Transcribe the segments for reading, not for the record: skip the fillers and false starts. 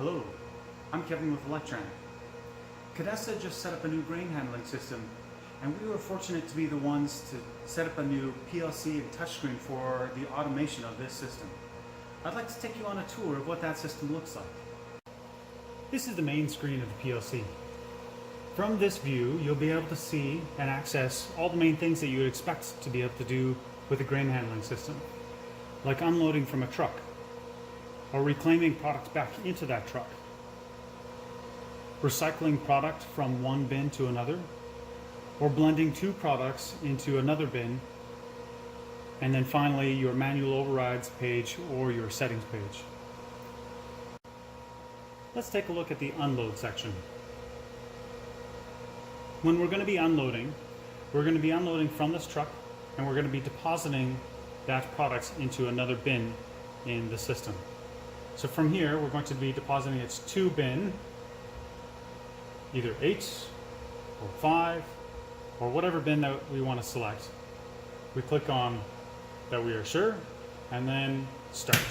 Hello, I'm Kevin with Electram. Codesa just set up a new grain handling system, and we were fortunate to be the ones to set up a new PLC and touchscreen for the automation of this system. I'd like to take you on a tour of what that system looks like. This is the main screen of the PLC. From this view, you'll be able to see and access all the main things that you would expect to be able to do with a grain handling system, like unloading from a truck, or reclaiming products back into that truck, recycling product from one bin to another, or blending two products into another bin, and then finally your manual overrides page or your settings page. Let's take a look at the unload section. When we're going to be unloading from this truck, and we're going to be depositing that product into another bin in the system. So from here, we're going to be depositing its 2 bin, either 8 or 5, or whatever bin that we want to select. We click on that we are sure, and then start.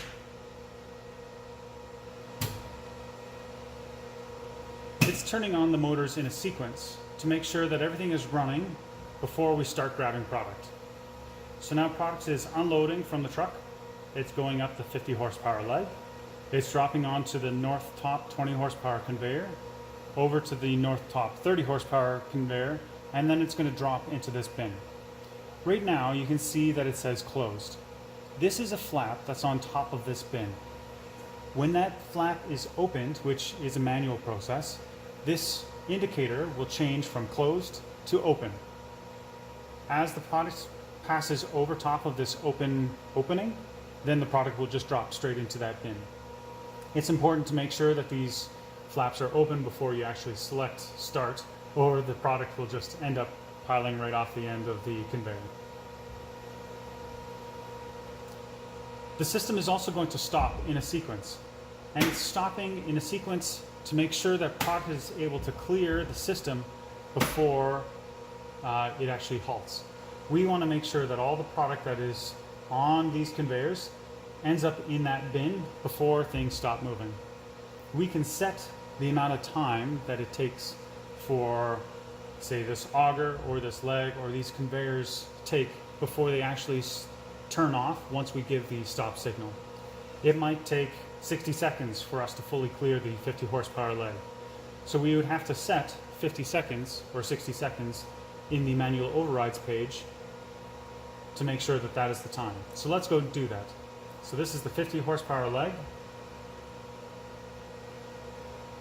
It's turning on the motors in a sequence to make sure that everything is running before we start grabbing product. So now product is unloading from the truck. It's going up the 50 horsepower leg. It's dropping onto the north top 20 horsepower conveyor, over to the north top 30 horsepower conveyor, and then it's going to drop into this bin. Right now you can see that it says closed. This is a flap that's on top of this bin. When that flap is opened, which is a manual process, this indicator will change from closed to open. As the product passes over top of this opening, then the product will just drop straight into that bin. It's important to make sure that these flaps are open before you actually select start, or the product will just end up piling right off the end of the conveyor. The system is also going to stop in a sequence, and it's stopping in a sequence to make sure that product is able to clear the system before it actually halts. We want to make sure that all the product that is on these conveyors ends up in that bin before things stop moving. We can set the amount of time that it takes for, say, this auger or this leg or these conveyors take before they actually turn off once we give the stop signal. It might take 60 seconds for us to fully clear the 50 horsepower leg. So we would have to set 50 seconds or 60 seconds in the manual overrides page to make sure that that is the time. So let's go do that. So this is the 50 horsepower leg.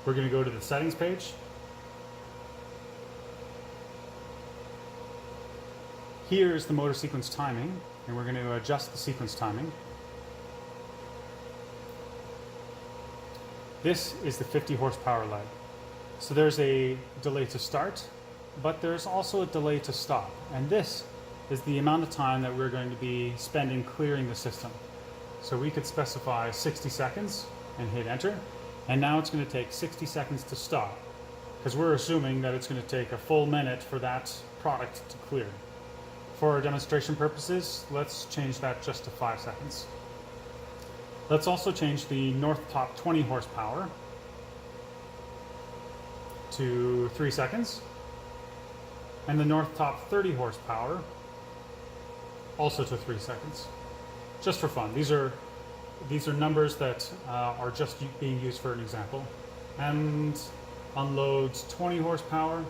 We're going to go to the settings page. Here is the motor sequence timing, and we're going to adjust the sequence timing. This is the 50 horsepower leg. So there's a delay to start, but there's also a delay to stop. And this is the amount of time that we're going to be spending clearing the system. So we could specify 60 seconds and hit enter. And now it's going to take 60 seconds to stop, because we're assuming that it's going to take a full minute for that product to clear. For our demonstration purposes, let's change that just to 5 seconds. Let's also change the north top 20 horsepower to 3 seconds, and the north top 30 horsepower also to 3 seconds, just for fun. These are numbers that are just being used for an example. And unloads 20 horsepower.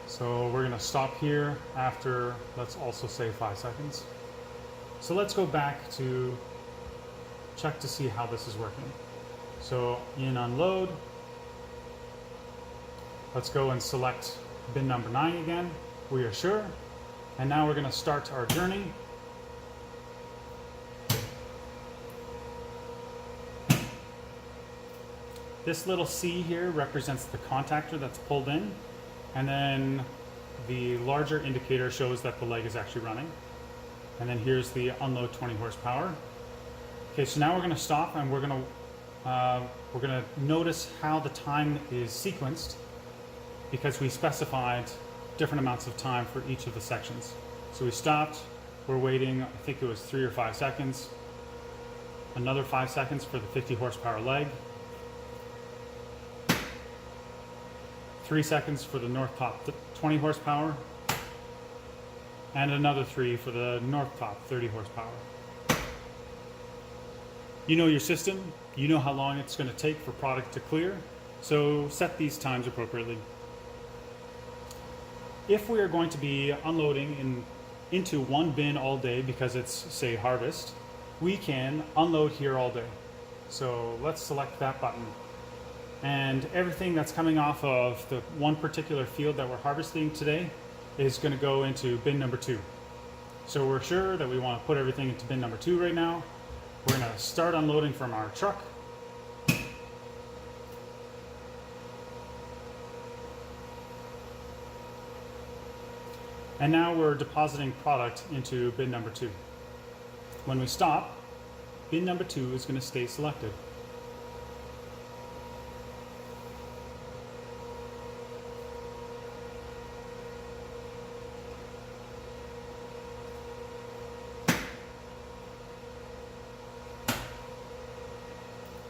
So we're going to stop here after, let's also say 5 seconds. So let's go back to check to see how this is working. So in unload, let's go and select bin number 9 again. We are sure. And now we're going to start our journey. This little C here represents the contactor that's pulled in, and then the larger indicator shows that the leg is actually running. And then here's the unload 20 horsepower. Okay, so now we're going to stop, and we're going to notice how the time is sequenced, because we specified different amounts of time for each of the sections. So we stopped, we're waiting, I think it was 3 or 5 seconds. another 5 seconds for the 50 horsepower leg, 3 seconds for the north top 20 horsepower, and another 3 for the north top 30 horsepower. You know your system, you know how long it's going to take for product to clear, so set these times appropriately. If we are going to be unloading into one bin all day because it's, say, harvest, we can unload here all day. So let's select that button. And everything that's coming off of the one particular field that we're harvesting today is going to go into bin number 2. So we're sure that we want to put everything into bin number 2 right now. We're going to start unloading from our truck. And now we're depositing product into bin number 2. When we stop, bin number 2 is going to stay selected.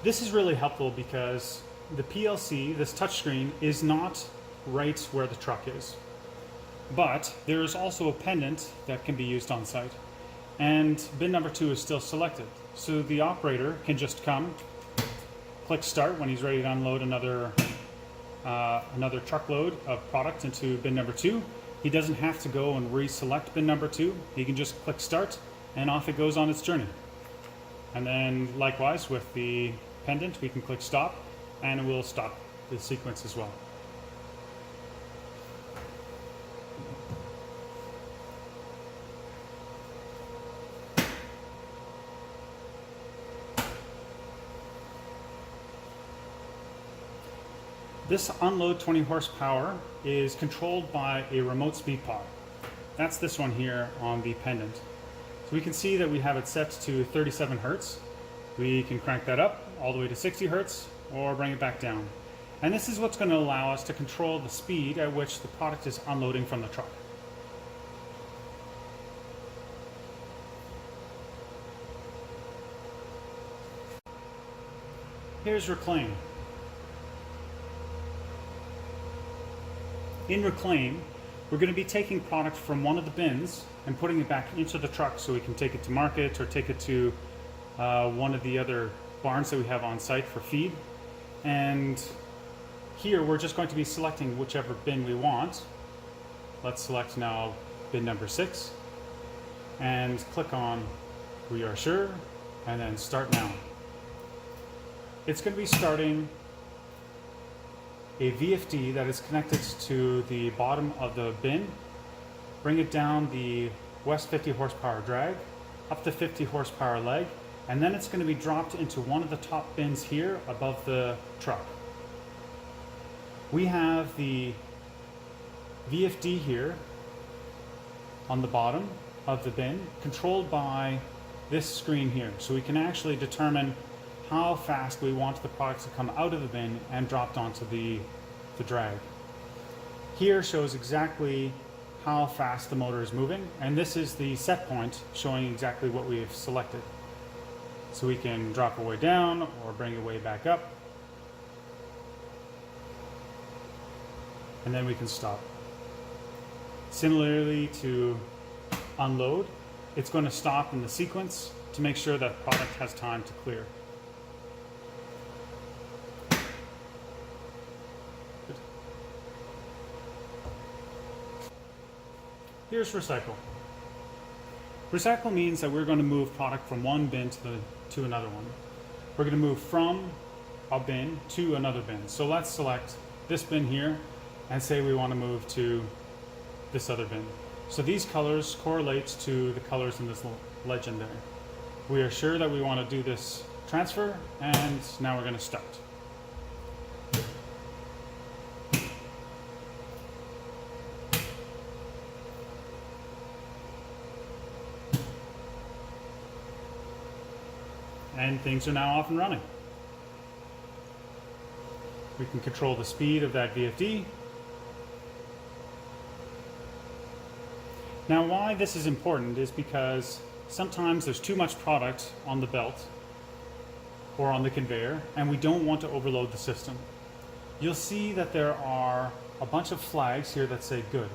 This is really helpful because the PLC, this touchscreen, is not right where the truck is. But there is also a pendant that can be used on site. And bin number 2 is still selected. So the operator can just come, click start when he's ready to unload another truckload of product into bin number 2. He doesn't have to go and reselect bin number 2. He can just click start and off it goes on its journey. And then likewise with the pendant, we can click stop and it will stop the sequence as well. This unload 20 horsepower is controlled by a remote speed pod. That's this one here on the pendant. So we can see that we have it set to 37 Hertz. We can crank that up all the way to 60 Hertz or bring it back down. And this is what's going to allow us to control the speed at which the product is unloading from the truck. Here's Reclaim. In Reclaim, we're going to be taking product from one of the bins and putting it back into the truck so we can take it to market or take it to one of the other barns that we have on site for feed. And here we're just going to be selecting whichever bin we want. Let's select now bin number 6 and click on We Are Sure and then Start Now. It's going to be starting a VFD that is connected to the bottom of the bin, bring it down the west 50 horsepower drag, up the 50 horsepower leg, and then it's going to be dropped into one of the top bins here above the truck. We have the VFD here on the bottom of the bin, controlled by this screen here. So we can actually determine how fast we want the products to come out of the bin and dropped onto the drag. Here shows exactly how fast the motor is moving, and this is the set point showing exactly what we have selected. So we can drop it way down or bring it way back up, and then we can stop. Similarly to unload, it's going to stop in the sequence to make sure that product has time to clear. Here's recycle. Recycle means that we're going to move product from one bin to another one. We're going to move from a bin to another bin. So let's select this bin here and say we want to move to this other bin. So these colors correlate to the colors in this legend there. We are sure that we want to do this transfer, and now we're going to start. And things are now off and running. We can control the speed of that VFD. Now why this is important is because sometimes there's too much product on the belt or on the conveyor, and we don't want to overload the system. You'll see that there are a bunch of flags here that say good.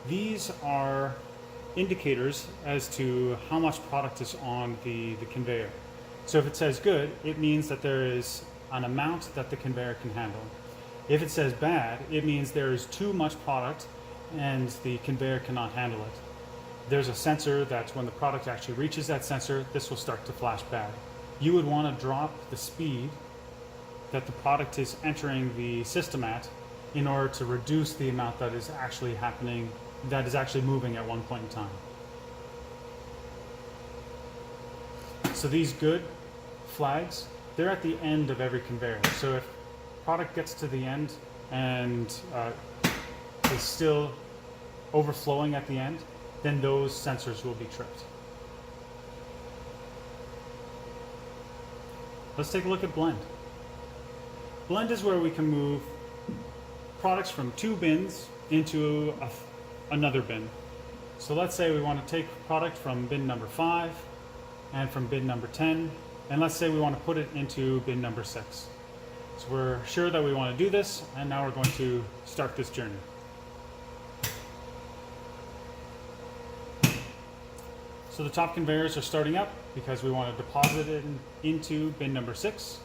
These are indicators as to how much product is on the conveyor. So if it says good, it means that there is an amount that the conveyor can handle. If it says bad, it means there is too much product and the conveyor cannot handle it. There's a sensor that when the product actually reaches that sensor, this will start to flash bad. You would want to drop the speed that the product is entering the system at in order to reduce the amount that is actually happening, that is actually moving at one point in time. So these good flags, they're at the end of every conveyor. So if product gets to the end and is still overflowing at the end, then those sensors will be tripped. Let's take a look at blend. Blend is where we can move products from two bins into another bin. So let's say we want to take product from bin number 5 and from bin number 10, and let's say we want to put it into bin number 6. So we're sure that we want to do this, and now we're going to start this journey. So the top conveyors are starting up because we want to deposit it into bin number 6.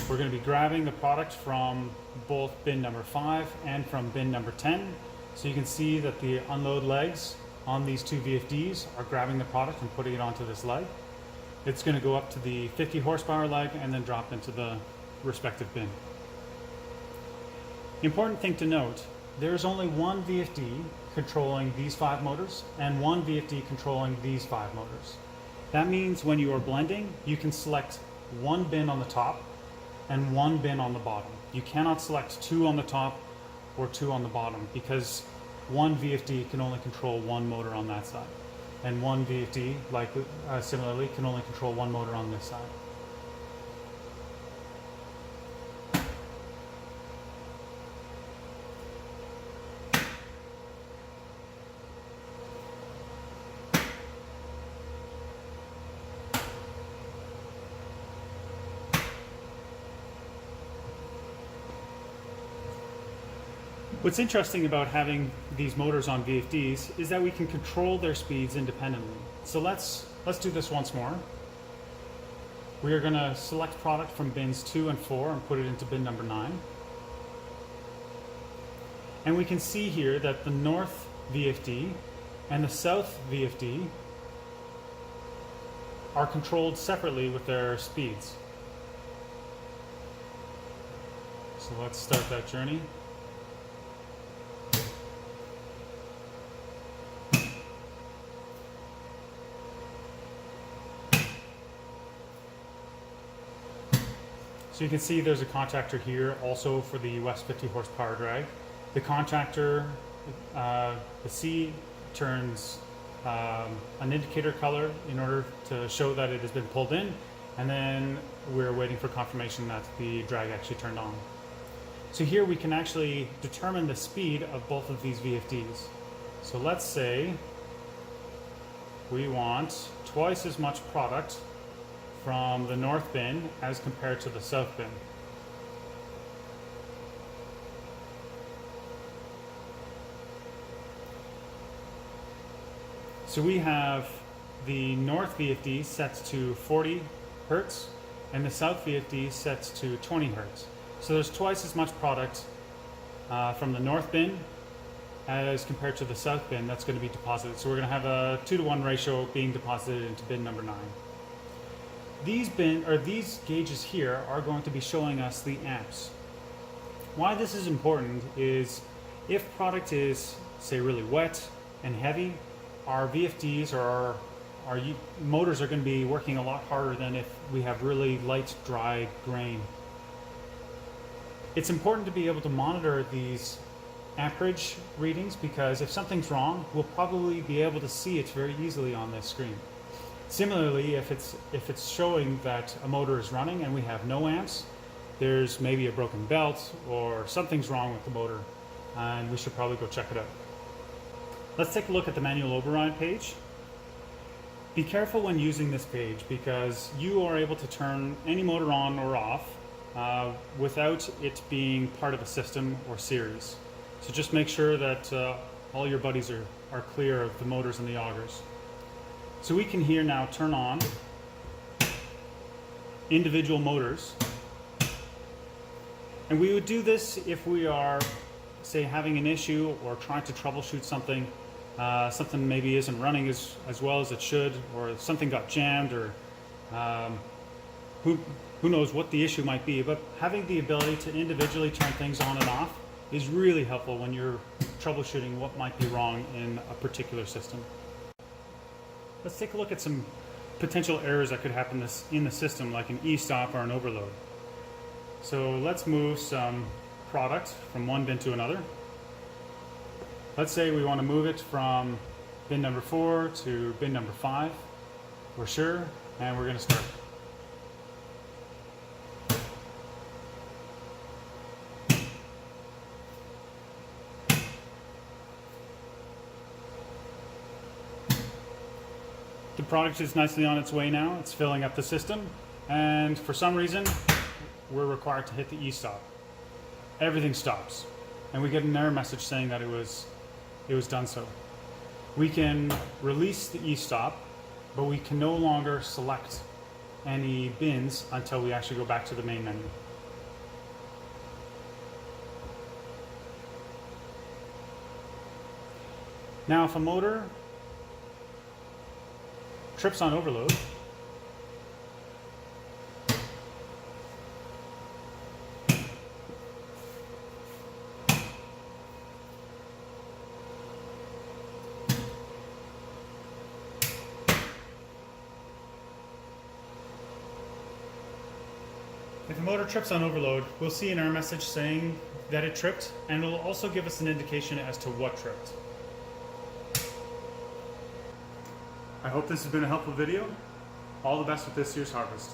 We're going to be grabbing the product from both bin number 5 and from bin number 10. So you can see that the unload legs on these two VFDs are grabbing the product and putting it onto this leg. It's going to go up to the 50 horsepower leg and then drop into the respective bin. Important thing to note, there's only one VFD controlling these 5 motors and one VFD controlling these 5 motors. That means when you are blending, you can select one bin on the top and one bin on the bottom. You cannot select 2 on the top or 2 on the bottom because one VFD can only control one motor on that side, and one VFD, similarly, can only control one motor on this side. What's interesting about having these motors on VFDs is that we can control their speeds independently. So let's do this once more. We are going to select product from bins 2 and 4 and put it into bin number 9. And we can see here that the north VFD and the south VFD are controlled separately with their speeds. So let's start that journey. So you can see there's a contactor here also for the west 50 horsepower drag. The contactor, the C turns an indicator color in order to show that it has been pulled in, and then we're waiting for confirmation that the drag actually turned on. So here we can actually determine the speed of both of these VFDs. So let's say we want twice as much product from the north bin as compared to the south bin. So we have the north VFD set to 40 hertz and the south VFD set to 20 hertz. So there's twice as much product from the north bin as compared to the south bin that's going to be deposited. So we're going to have a 2-to-1 ratio being deposited into bin number 9. These gauges here are going to be showing us the amps. Why this is important is if product is, say, really wet and heavy, our VFDs or our motors are going to be working a lot harder than if we have really light, dry grain. It's important to be able to monitor these amperage readings because if something's wrong, we'll probably be able to see it very easily on this screen. Similarly, if it's showing that a motor is running and we have no amps, there's maybe a broken belt or something's wrong with the motor, and we should probably go check it out. Let's take a look at the manual override page. Be careful when using this page because you are able to turn any motor on or off without it being part of a system or series. So just make sure that all your buddies are clear of the motors and the augers. So we can here now turn on individual motors. And we would do this if we are, say, having an issue or trying to troubleshoot something. Something maybe isn't running as well as it should, or something got jammed, or who knows what the issue might be. But having the ability to individually turn things on and off is really helpful when you're troubleshooting what might be wrong in a particular system. Let's take a look at some potential errors that could happen in the system, like an e-stop or an overload. So let's move some product from one bin to another. Let's say we want to move it from bin number 4 to bin number 5. We're sure, and we're going to start. The product is nicely on its way now. It's filling up the system, and for some reason we're required to hit the e-stop. Everything stops, and we get an error message saying that it was done so. We can release the e-stop, but we can no longer select any bins until we actually go back to the main menu. Now, if a motor trips on overload, if a motor trips on overload, we'll see an error message saying that it tripped, and it'll also give us an indication as to what tripped. I hope this has been a helpful video. All the best with this year's harvest.